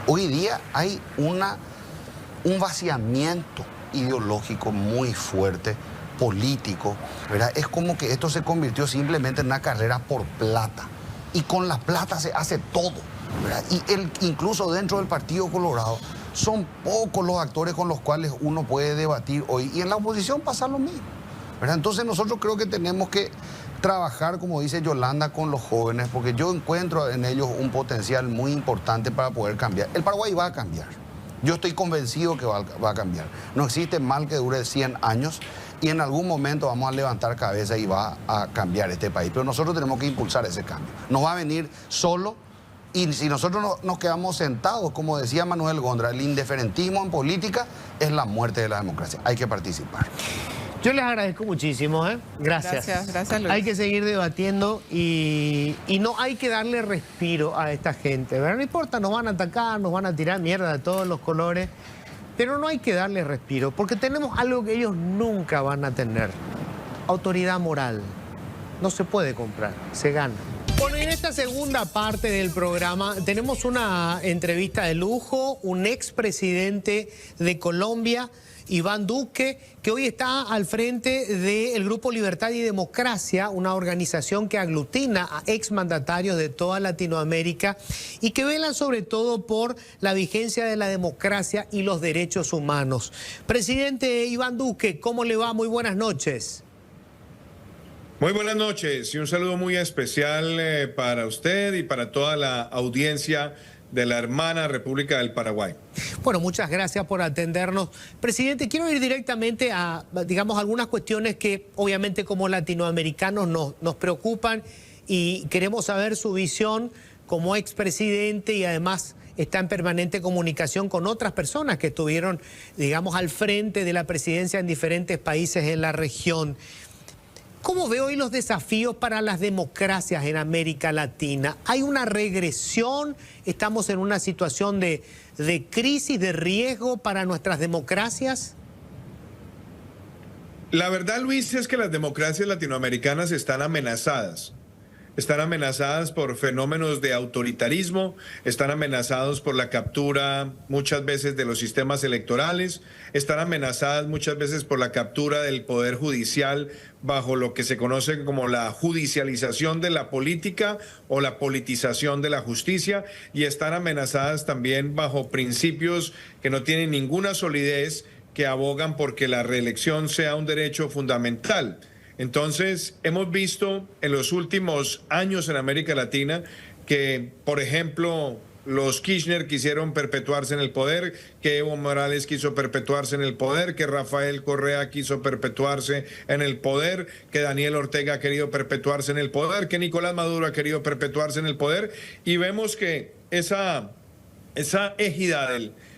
Hoy día hay un vaciamiento ideológico muy fuerte, político, ¿verdad? Es como que esto se convirtió simplemente en una carrera por plata. Y con la plata se hace todo, ¿verdad? Y incluso dentro del Partido Colorado son pocos los actores con los cuales uno puede debatir hoy. Y en la oposición pasa lo mismo, ¿verdad? Entonces nosotros creo que tenemos que trabajar, como dice Yolanda, con los jóvenes, porque yo encuentro en ellos un potencial muy importante para poder cambiar. El Paraguay va a cambiar. Yo estoy convencido que va a cambiar. No existe mal que dure 100 años y en algún momento vamos a levantar cabeza y va a cambiar este país. Pero nosotros tenemos que impulsar ese cambio. No va a venir solo, y si nosotros nos quedamos sentados, como decía Manuel Gondra, el indiferentismo en política es la muerte de la democracia. Hay que participar. Yo les agradezco muchísimo, ¿eh? Gracias. Gracias, Luis. Hay que seguir debatiendo y no hay que darle respiro a esta gente, ¿verdad? No importa, nos van a atacar, nos van a tirar mierda de todos los colores, pero no hay que darle respiro, porque tenemos algo que ellos nunca van a tener: autoridad moral. No se puede comprar, se gana. Bueno, en esta segunda parte del programa tenemos una entrevista de lujo, un expresidente de Colombia, Iván Duque, que hoy está al frente del Grupo Libertad y Democracia, una organización que aglutina a exmandatarios de toda Latinoamérica y que velan sobre todo por la vigencia de la democracia y los derechos humanos. Presidente Iván Duque, ¿cómo le va? Muy buenas noches. Muy buenas noches y un saludo muy especial para usted y para toda la audiencia de la hermana República del Paraguay. Bueno, muchas gracias por atendernos. Presidente, quiero ir directamente a, digamos, algunas cuestiones que obviamente como latinoamericanos nos preocupan y queremos saber su visión como expresidente, y además está en permanente comunicación con otras personas que estuvieron, digamos, al frente de la presidencia en diferentes países en la región. ¿Cómo ve hoy los desafíos para las democracias en América Latina? ¿Hay una regresión? ¿Estamos en una situación de crisis, de riesgo para nuestras democracias? La verdad, Luis, es que las democracias latinoamericanas están amenazadas. Están amenazadas por fenómenos de autoritarismo, están amenazados por la captura muchas veces de los sistemas electorales, están amenazadas muchas veces por la captura del poder judicial bajo lo que se conoce como la judicialización de la política o la politización de la justicia, y están amenazadas también bajo principios que no tienen ninguna solidez, que abogan porque la reelección sea un derecho fundamental. Entonces, hemos visto en los últimos años en América Latina que, por ejemplo, los Kirchner quisieron perpetuarse en el poder, que Evo Morales quiso perpetuarse en el poder, que Rafael Correa quiso perpetuarse en el poder, que Daniel Ortega ha querido perpetuarse en el poder, que Nicolás Maduro ha querido perpetuarse en el poder, y vemos que esa égida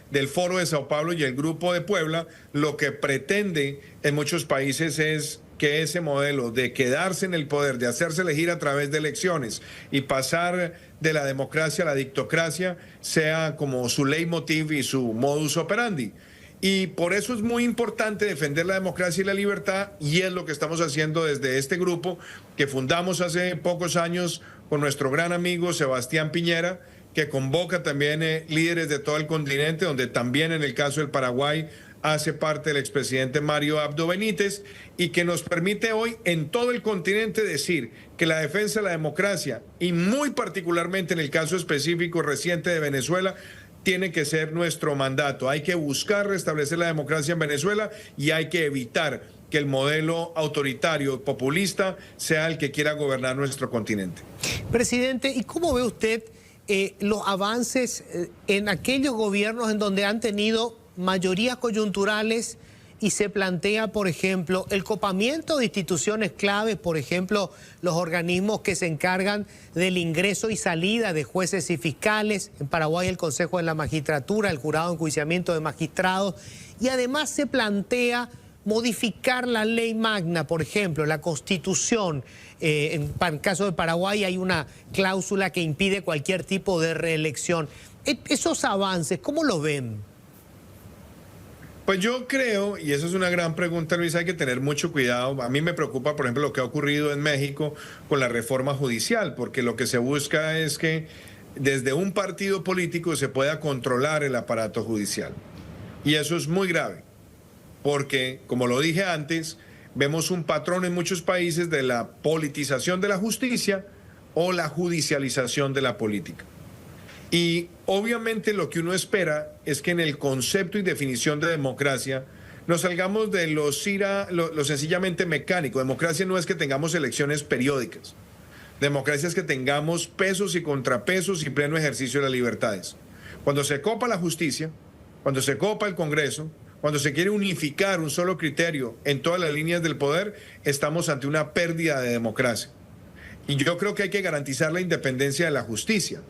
del Foro de Sao Paulo y el Grupo de Puebla, lo que pretende en muchos países es que ese modelo de quedarse en el poder, de hacerse elegir a través de elecciones y pasar de la democracia a la dictocracia, sea como su leitmotiv y su modus operandi. Y por eso es muy importante defender la democracia y la libertad, y es lo que estamos haciendo desde este grupo que fundamos hace pocos años con nuestro gran amigo Sebastián Piñera, que convoca también líderes de todo el continente, donde también en el caso del Paraguay hace parte el expresidente Mario Abdo Benítez, y que nos permite hoy en todo el continente decir que la defensa de la democracia, y muy particularmente en el caso específico reciente de Venezuela, tiene que ser nuestro mandato. Hay que buscar restablecer la democracia en Venezuela y hay que evitar que el modelo autoritario populista sea el que quiera gobernar nuestro continente. Presidente, ¿y cómo ve usted los avances en aquellos gobiernos en donde han tenido mayorías coyunturales y se plantea, por ejemplo, el copamiento de instituciones claves, por ejemplo, los organismos que se encargan del ingreso y salida de jueces y fiscales, en Paraguay el Consejo de la Magistratura, el Jurado de Enjuiciamiento de Magistrados, y además se plantea modificar la ley magna, por ejemplo, la Constitución. En el caso de Paraguay hay una cláusula que impide cualquier tipo de reelección. Esos avances, ¿cómo los ven? Pues yo creo, y eso es una gran pregunta, Luis, hay que tener mucho cuidado. A mí me preocupa, por ejemplo, lo que ha ocurrido en México con la reforma judicial, porque lo que se busca es que desde un partido político se pueda controlar el aparato judicial. Y eso es muy grave, porque, como lo dije antes, vemos un patrón en muchos países de la politización de la justicia o la judicialización de la política. Y obviamente lo que uno espera es que en el concepto y definición de democracia nos salgamos de lo sencillamente mecánico. Democracia no es que tengamos elecciones periódicas. Democracia es que tengamos pesos y contrapesos y pleno ejercicio de las libertades. Cuando se copa la justicia, cuando se copa el Congreso, cuando se quiere unificar un solo criterio en todas las líneas del poder, estamos ante una pérdida de democracia. Y yo creo que hay que garantizar la independencia de la justicia.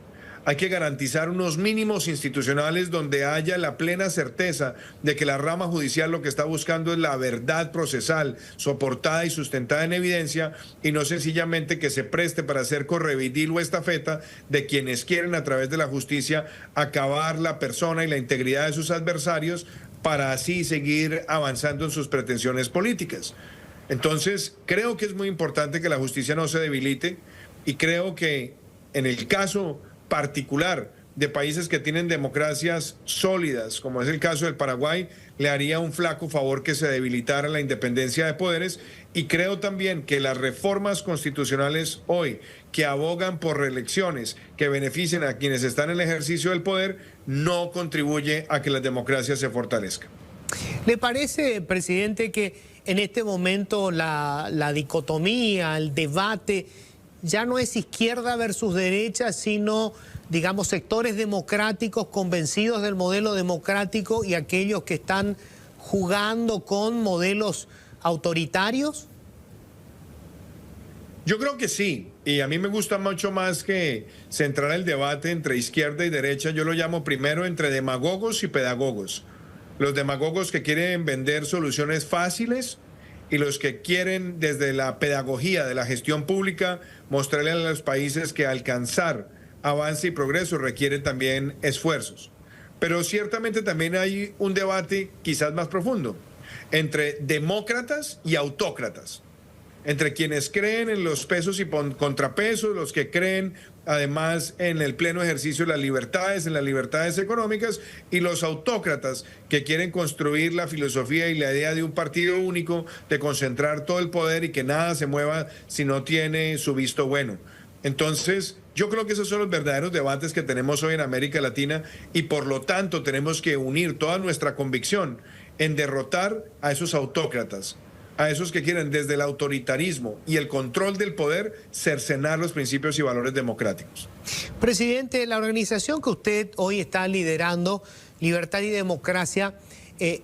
Hay que garantizar unos mínimos institucionales donde haya la plena certeza de que la rama judicial lo que está buscando es la verdad procesal, soportada y sustentada en evidencia, y no sencillamente que se preste para hacer correveidil o estafeta de quienes quieren a través de la justicia acabar la persona y la integridad de sus adversarios para así seguir avanzando en sus pretensiones políticas. Entonces, creo que es muy importante que la justicia no se debilite, y creo que en el caso particular de países que tienen democracias sólidas, como es el caso del Paraguay, le haría un flaco favor que se debilitara la independencia de poderes. Y creo también que las reformas constitucionales hoy que abogan por reelecciones que beneficien a quienes están en el ejercicio del poder no contribuye a que la democracia se fortalezca. ¿Le parece, presidente, que en este momento la dicotomía, el debate, ya no es izquierda versus derecha, sino, digamos, sectores democráticos convencidos del modelo democrático y aquellos que están jugando con modelos autoritarios? Yo creo que sí, y a mí me gusta mucho más que centrar el debate entre izquierda y derecha. Yo lo llamo primero entre demagogos y pedagogos. Los demagogos que quieren vender soluciones fáciles, y los que quieren desde la pedagogía de la gestión pública mostrarle a los países que alcanzar avance y progreso requiere también esfuerzos. Pero ciertamente también hay un debate quizás más profundo entre demócratas y autócratas, entre quienes creen en los pesos y contrapesos, los que creen además en el pleno ejercicio de las libertades económicas, y los autócratas que quieren construir la filosofía y la idea de un partido único, de concentrar todo el poder y que nada se mueva si no tiene su visto bueno. Entonces, yo creo que esos son los verdaderos debates que tenemos hoy en América Latina, y por lo tanto tenemos que unir toda nuestra convicción en derrotar a esos autócratas, a esos que quieren desde el autoritarismo y el control del poder cercenar los principios y valores democráticos. Presidente, la organización que usted hoy está liderando, Libertad y Democracia,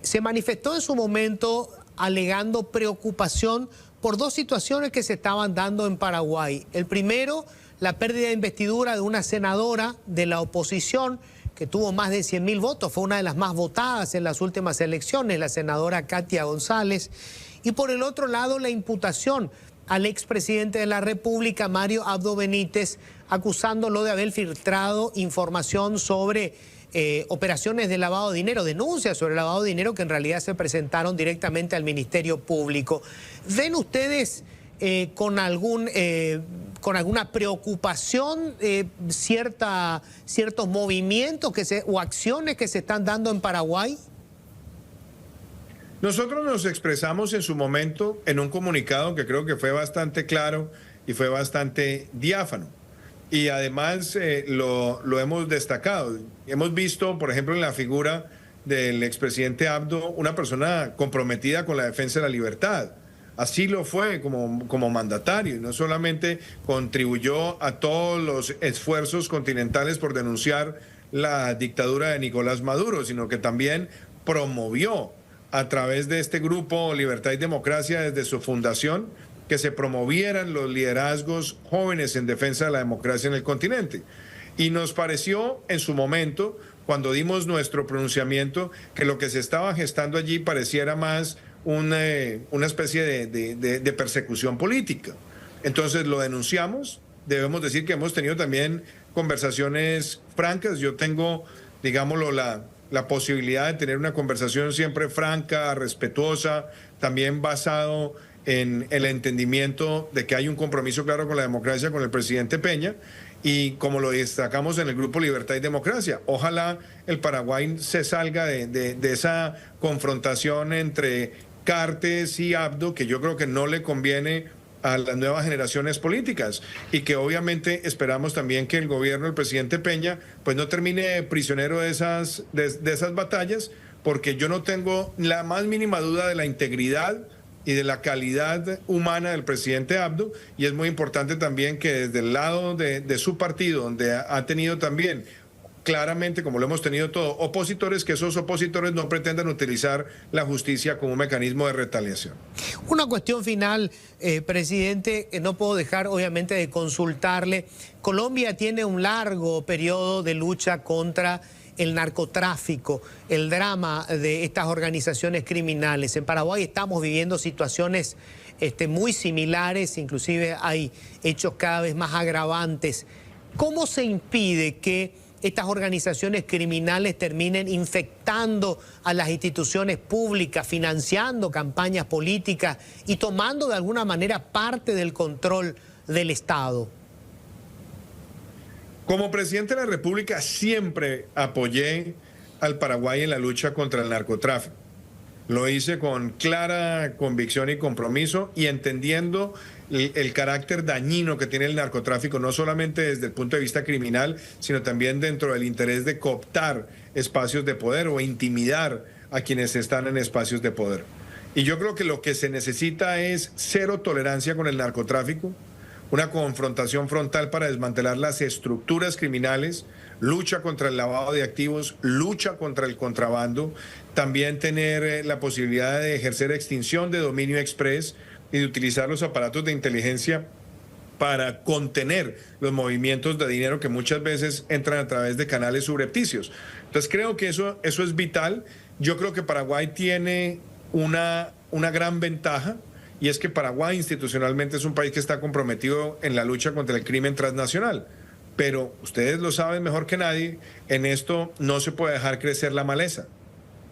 se manifestó en su momento alegando preocupación por dos situaciones que se estaban dando en Paraguay. El primero, la pérdida de investidura de una senadora de la oposición que tuvo más de 100.000 votos, fue una de las más votadas en las últimas elecciones, la senadora Katia González. Y por el otro lado, la imputación al expresidente de la República, Mario Abdo Benítez, acusándolo de haber filtrado información sobre operaciones de lavado de dinero, denuncias sobre lavado de dinero que en realidad se presentaron directamente al Ministerio Público. ¿Ven ustedes con alguna preocupación ciertos movimientos o acciones que se están dando en Paraguay? Nosotros nos expresamos en su momento en un comunicado que creo que fue bastante claro y fue bastante diáfano. Y además lo hemos destacado. Hemos visto, por ejemplo, en la figura del expresidente Abdo, una persona comprometida con la defensa de la libertad. Así lo fue como mandatario, y no solamente contribuyó a todos los esfuerzos continentales por denunciar la dictadura de Nicolás Maduro, sino que también promovió a través de este grupo Libertad y Democracia desde su fundación que se promovieran los liderazgos jóvenes en defensa de la democracia en el continente. Y nos pareció en su momento, cuando dimos nuestro pronunciamiento, que lo que se estaba gestando allí pareciera más una especie de persecución política. Entonces lo denunciamos. Debemos decir que hemos tenido también conversaciones francas. Yo tengo, digámoslo, la posibilidad de tener una conversación siempre franca, respetuosa, también basado en el entendimiento de que hay un compromiso claro con la democracia, con el presidente Peña, y como lo destacamos en el Grupo Libertad y Democracia, ojalá el Paraguay se salga de esa confrontación entre Cartes y Abdo, que yo creo que no le conviene a las nuevas generaciones políticas, y que obviamente esperamos también que el gobierno del presidente Peña pues no termine prisionero de esas batallas, porque yo no tengo la más mínima duda de la integridad y de la calidad humana del presidente Abdo, y es muy importante también que desde el lado de su partido, donde ha tenido también claramente, como lo hemos tenido todo, opositores, que esos opositores no pretendan utilizar la justicia como un mecanismo de retaliación. Una cuestión final, presidente, no puedo dejar obviamente de consultarle. Colombia tiene un largo periodo de lucha contra el narcotráfico, el drama de estas organizaciones criminales. En Paraguay estamos viviendo situaciones muy similares, inclusive hay hechos cada vez más agravantes. ¿Cómo se impide que estas organizaciones criminales terminen infectando a las instituciones públicas, financiando campañas políticas y tomando de alguna manera parte del control del Estado? Como presidente de la República siempre apoyé al Paraguay en la lucha contra el narcotráfico. Lo hice con clara convicción y compromiso, y entendiendo el carácter dañino que tiene el narcotráfico, no solamente desde el punto de vista criminal, sino también dentro del interés de cooptar espacios de poder o intimidar a quienes están en espacios de poder. Y yo creo que lo que se necesita es cero tolerancia con el narcotráfico, una confrontación frontal para desmantelar las estructuras criminales, lucha contra el lavado de activos, lucha contra el contrabando, también tener la posibilidad de ejercer extinción de dominio express y de utilizar los aparatos de inteligencia para contener los movimientos de dinero que muchas veces entran a través de canales subrepticios. Entonces creo que eso es vital. Yo creo que Paraguay tiene una gran ventaja, y es que Paraguay institucionalmente es un país que está comprometido en la lucha contra el crimen transnacional. Pero ustedes lo saben mejor que nadie, en esto no se puede dejar crecer la maleza.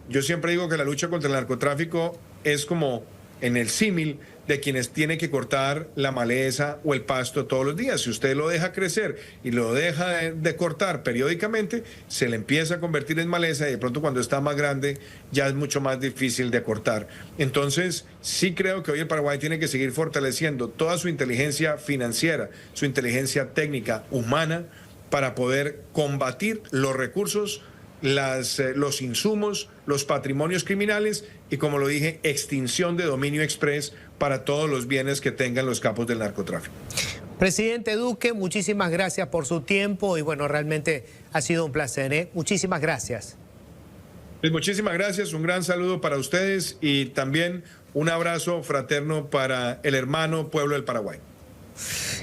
Yo siempre digo que la lucha contra el narcotráfico es como en el símil de quienes tienen que cortar la maleza o el pasto todos los días. Si usted lo deja crecer y lo deja de cortar periódicamente, se le empieza a convertir en maleza, y de pronto cuando está más grande ya es mucho más difícil de cortar. Entonces sí creo que hoy el Paraguay tiene que seguir fortaleciendo toda su inteligencia financiera, su inteligencia técnica, humana, para poder combatir los recursos, los insumos, los patrimonios criminales y, como lo dije, extinción de dominio express para todos los bienes que tengan los capos del narcotráfico. Presidente Duque, muchísimas gracias por su tiempo y bueno, realmente ha sido un placer, ¿eh? Muchísimas gracias. Pues muchísimas gracias, un gran saludo para ustedes y también un abrazo fraterno para el hermano pueblo del Paraguay.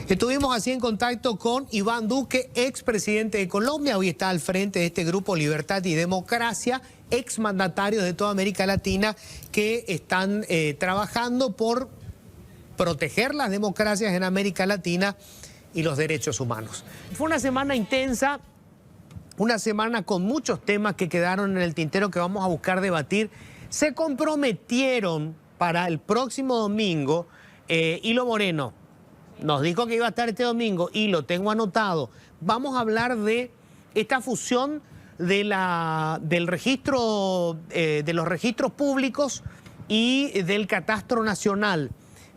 Estuvimos así en contacto con Iván Duque, expresidente de Colombia, hoy está al frente de este grupo Libertad y Democracia, exmandatarios de toda América Latina que están trabajando por proteger las democracias en América Latina y los derechos humanos. Fue una semana intensa, una semana con muchos temas que quedaron en el tintero que vamos a buscar debatir. Se comprometieron para el próximo domingo, Hilo Moreno nos dijo que iba a estar este domingo y lo tengo anotado. Vamos a hablar de esta fusión del registro, de los registros públicos y del catastro nacional.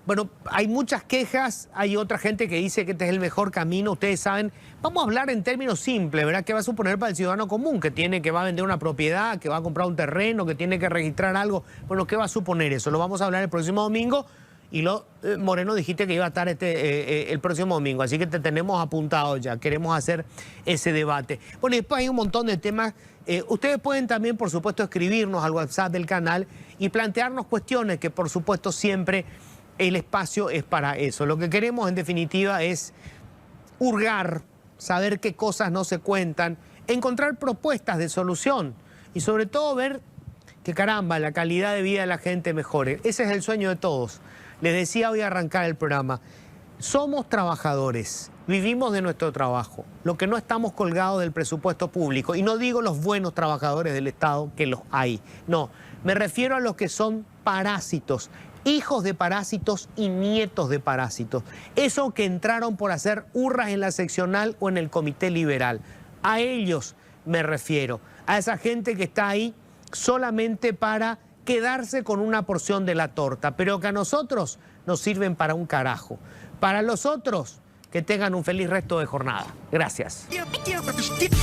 Bueno, hay muchas quejas, hay otra gente que dice que este es el mejor camino, ustedes saben. Vamos a hablar en términos simples, ¿verdad? ¿Qué va a suponer para el ciudadano común que va a vender una propiedad, que va a comprar un terreno, que tiene que registrar algo? Bueno, ¿qué va a suponer eso? Lo vamos a hablar el próximo domingo. Y Moreno, dijiste que iba a estar el próximo domingo, así que te tenemos apuntado ya, queremos hacer ese debate. Bueno, y después hay un montón de temas. Ustedes pueden también, por supuesto, escribirnos al WhatsApp del canal y plantearnos cuestiones que, por supuesto, siempre el espacio es para eso. Lo que queremos, en definitiva, es hurgar, saber qué cosas no se cuentan, encontrar propuestas de solución y, sobre todo, ver que, caramba, la calidad de vida de la gente mejore. Ese es el sueño de todos. Les decía hoy a arrancar el programa, somos trabajadores, vivimos de nuestro trabajo, lo que no estamos colgados del presupuesto público, y no digo los buenos trabajadores del Estado, que los hay, no, me refiero a los que son parásitos, hijos de parásitos y nietos de parásitos, esos que entraron por hacer hurras en la seccional o en el comité liberal, a ellos me refiero, a esa gente que está ahí solamente para quedarse con una porción de la torta, pero que a nosotros nos sirven para un carajo. Para los otros, que tengan un feliz resto de jornada. Gracias.